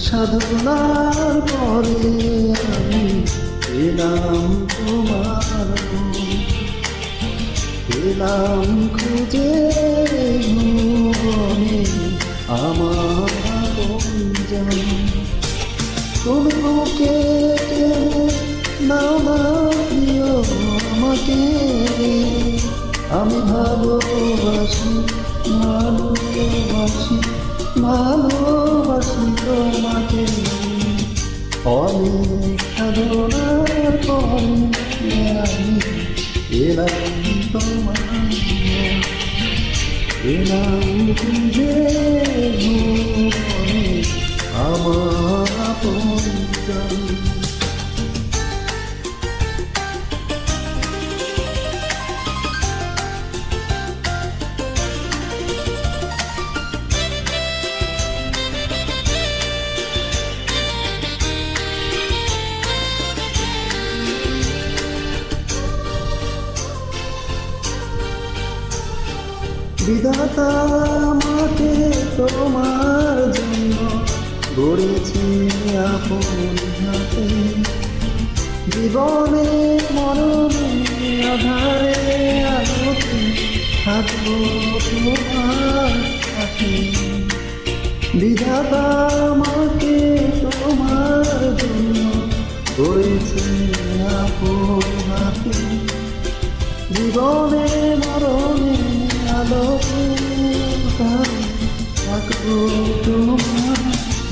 সাধনার পরে আমি এলাম তোমার এলাম খুঁজে ভুবনে আমার আপনজন। তুমি বুকে টেনে নাও না প্রিয় আমাকে, আমি ভালোবাসি ভালোবাসি ভালোবাসি তোমাকে। অনেক সাধনার পরে আমি এলাম তোমার এলাম খুঁজে ভুবনে আমার আপনজন। বিধাতা আমাকে তোমার জন্য গড়েছি আপন হাতে, জীবনে মরণে আধারে আলোতে থাকবো তোমার সাথে। বিধাতা আমাকে তোমার জন্য গড়েছি আপন হাতে, জীবনে মরণে আলোকে থাকবো তোমার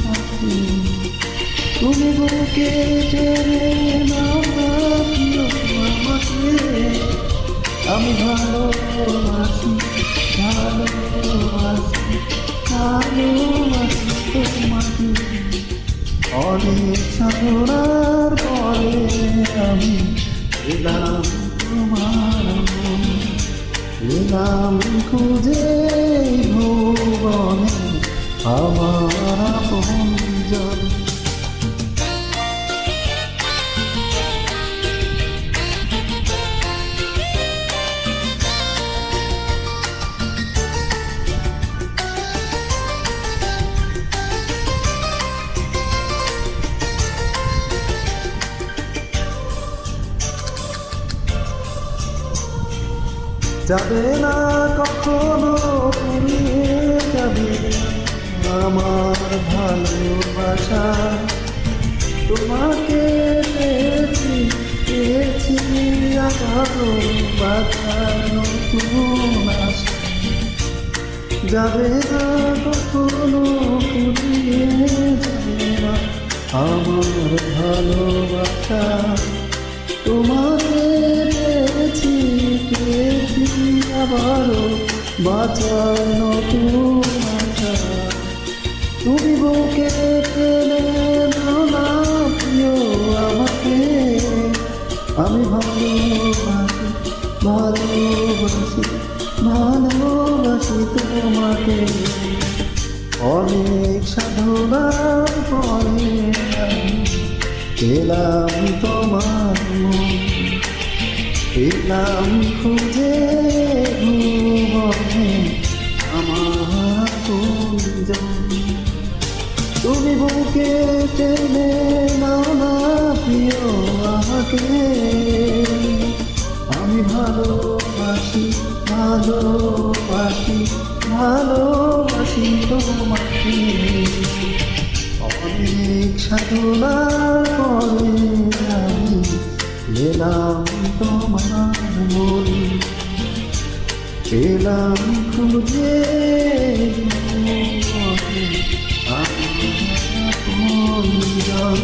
সাথে। তুমি বুকে টেনে নাও না প্রিয় আমাকে, আমি ভালোবাসি ভালোবাসি ভালোবাসি তোমাকে। অনেক সাধনার পরে আমি এলাম তোমার এলাম খুঁজে ভুবনে আমার আপনজন। যাবে না কখনো ফুরিয়ে যাবে আমার ভালোবাসা, তোমাকে পেয়েছি পেয়েছি আবারও বাঁচার নতুন আশা। যাবে না কখনো ফুরিয়ে যাবে না আমার ভালোবাসা, তোমাকে পেয়েছি পেয়েছি আবারও বাঁচার নতুন আশা। তুমি বুকে টেনে নাও না প্রিয় আমাকে, আমি ভালোবাসি ভালোবাসি ভালোবাসি তোমাকে। অনেক সাধনার পরে আমি এলাম তোমার এলাম খুঁজে ভুবনে আমার আপনজন। তুমি বুকে টেনে নাও না প্রিয় আমাকে, আমি ভালোবাসি ভালোবাসি ভালোবাসি তোমাকে। অনেক সাধনার পরে আমি এলাম তোমার মন এলাম খুঁজে আমার আপনজন।